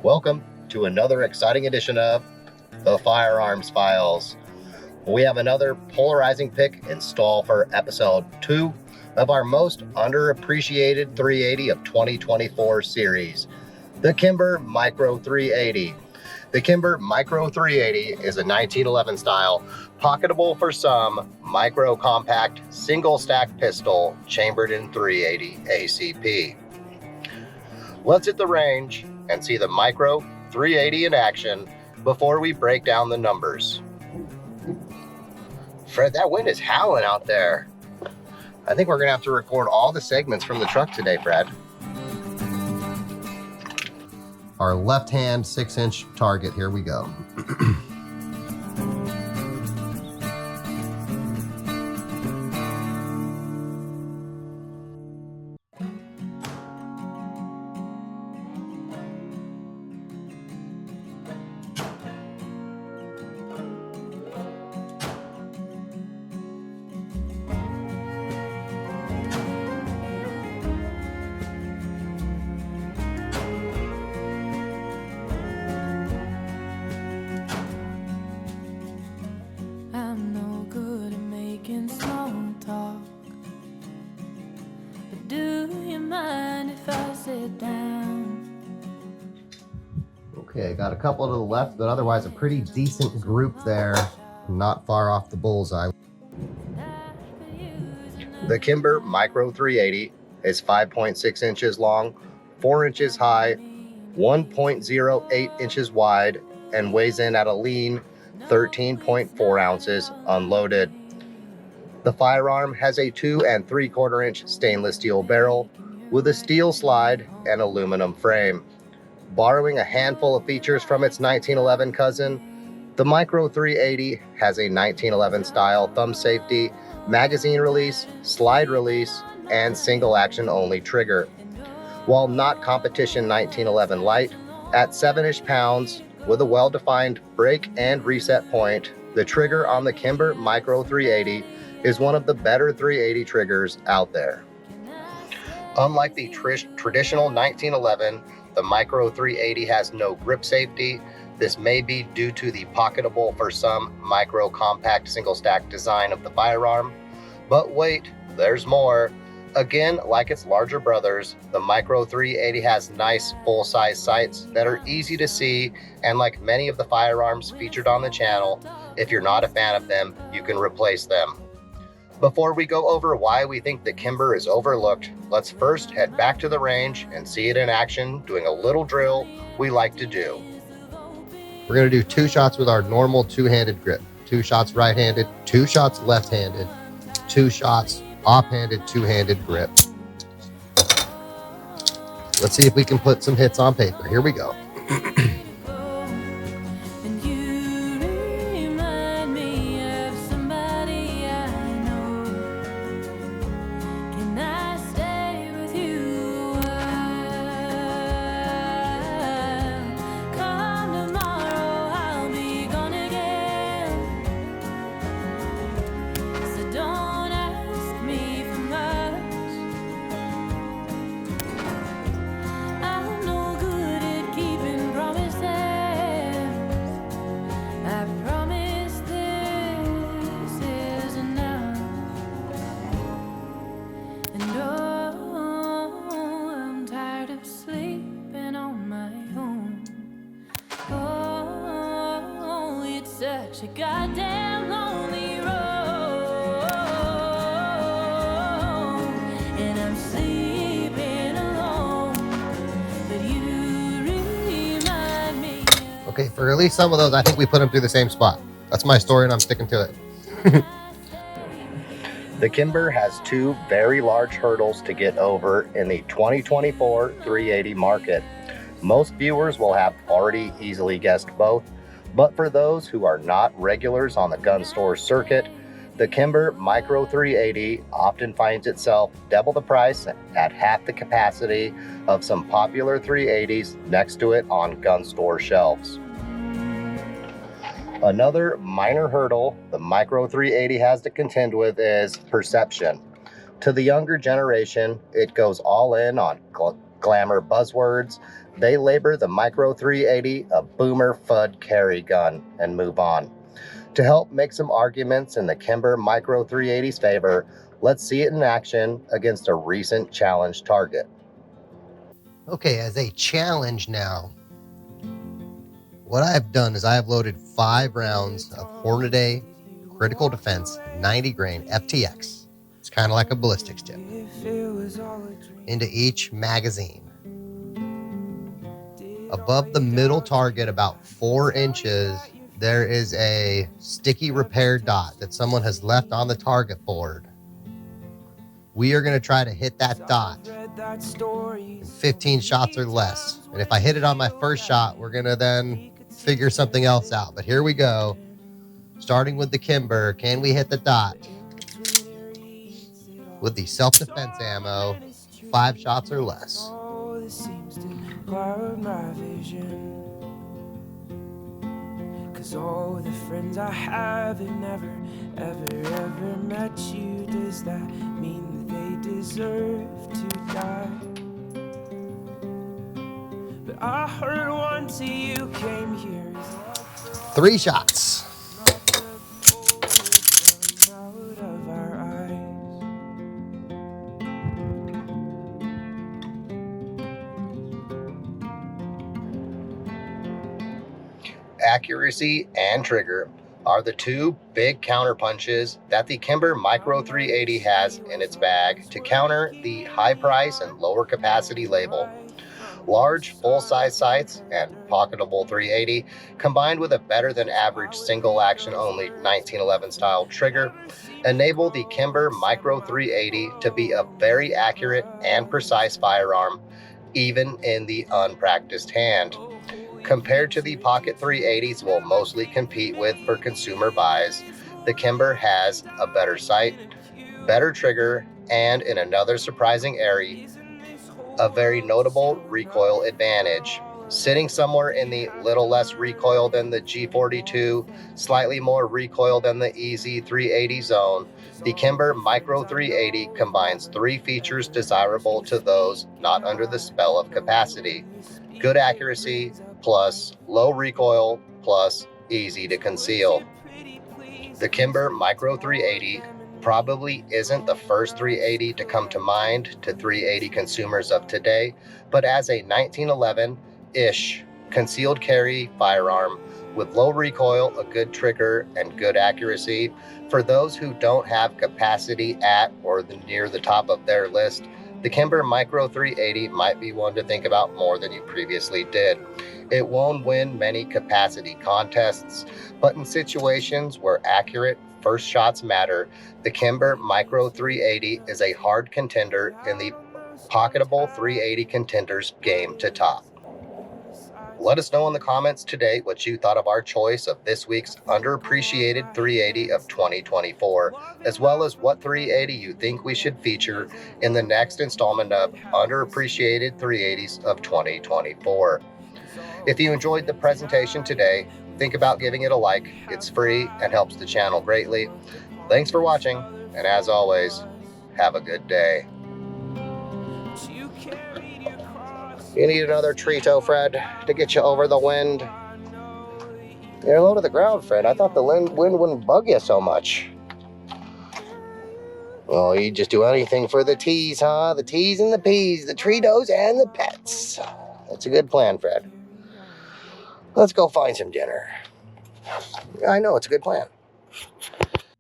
Welcome to another exciting edition of the Firearms Files. We have another polarizing pick in store for episode 2 of our most underappreciated 380 of 2024 series, the Kimber Micro 380. The Kimber Micro 380 is a 1911 style, pocketable for some, micro compact single stack pistol chambered in 380 ACP. Let's hit the range and see the Micro 380 in action before we break down the numbers. Fred, that wind is howling out there. I think we're gonna have to record all the segments from the truck today, Fred. Our left-hand 6-inch target, here we go. Okay, got a couple to the left, but otherwise a pretty decent group there, not far off the bullseye. The Kimber Micro 380 is 5.6 inches long, 4 inches high, 1.08 inches wide, and weighs in at a lean 13.4 ounces unloaded. The firearm has a 2 3/4 inch stainless steel barrel with a steel slide and aluminum frame. Borrowing a handful of features from its 1911 cousin, the Micro 380 has a 1911 style thumb safety, magazine release, slide release, and single action only trigger. While not competition 1911 light, at 7-ish pounds with a well-defined break and reset point, the trigger on the Kimber Micro 380 is one of the better 380 triggers out there. Unlike the traditional 1911, the Micro 380 has no grip safety. This may be due to the pocketable for some micro compact single stack design of the firearm. But wait, there's more. Again, like its larger brothers, the Micro 380 has nice full-size sights that are easy to see, and like many of the firearms featured on the channel, if you're not a fan of them, you can replace them. Before we go over why we think the Kimber is overlooked, let's first head back to the range and see it in action doing a little drill we like to do. We're going to do 2 shots with our normal 2-handed grip. 2 shots right-handed, 2 shots left-handed, 2 shots off-handed, 2-handed grip. Let's see if we can put some hits on paper. Here we go. Such a goddamn lonely road, and I'm sleeping alone, but you remind me. Okay, for at least some of those, I think we put them through the same spot. That's my story, and I'm sticking to it. The Kimber has 2 very large hurdles to get over in the 2024 380 market. Most viewers will have already easily guessed both, but for those who are not regulars on the gun store circuit, the Kimber Micro 380 often finds itself double the price at half the capacity of some popular 380s next to it on gun store shelves. Another minor hurdle the Micro 380 has to contend with is perception. To the younger generation, it goes all in on glamour buzzwords, they label the Micro 380 a boomer FUD carry gun and move on. To help make some arguments in the Kimber Micro 380's favor, let's see it in action against a recent challenge target. Okay, as a challenge now, what I've done is I have loaded 5 rounds of Hornady Critical Defense 90 grain FTX. It's kind of like a ballistics tip. Into each magazine. Above the middle target, about 4 inches, there is a sticky repair dot that someone has left on the target board. We are going to try to hit that dot in 15 shots or less. And if I hit it on my first shot, we're going to then figure something else out. But here we go. Starting with the Kimber, can we hit the dot with the self-defense ammo, 5 shots or less? Cause all the friends I have never, ever met you. Does that mean that they deserve to die? But I heard once you came here. 3 shots. Accuracy and trigger are the 2 big counter punches that the Kimber Micro 380 has in its bag to counter the high price and lower capacity label. Large full-size sights and pocketable 380 combined with a better than average single action only 1911 style trigger enable the Kimber Micro 380 to be a very accurate and precise firearm even in the unpracticed hand. Compared to the pocket 380s we'll mostly compete with for consumer buys, the Kimber has a better sight, better trigger, and in another surprising area, a very notable recoil advantage. Sitting somewhere in the little less recoil than the G42, slightly more recoil than the EZ 380 zone, the Kimber Micro 380 combines 3 features desirable to those not under the spell of capacity. Good accuracy, plus low recoil, plus easy to conceal. The Kimber Micro 380 probably isn't the first 380 to come to mind to 380 consumers of today, but as a 1911-ish concealed carry firearm with low recoil, a good trigger, and good accuracy, for those who don't have capacity at or near the top of their list, the Kimber Micro 380 might be one to think about more than you previously did. It won't win many capacity contests, but in situations where accurate first shots matter, the Kimber Micro 380 is a hard contender in the pocketable 380 contenders game to top. Let us know in the comments today what you thought of our choice of this week's underappreciated 380 of 2024, as well as what 380 you think we should feature in the next installment of underappreciated 380s of 2024. If you enjoyed the presentation today, think about giving it a like. It's free and helps the channel greatly. Thanks for watching, and as always, have a good day. You need another Trito, Fred, to get you over the wind. You're low to the ground, Fred. I thought the wind wouldn't bug you so much. Well, you just do anything for the teas, huh? The teas and the peas, the Tritos and the pets. That's a good plan, Fred. Let's go find some dinner. I know, it's a good plan.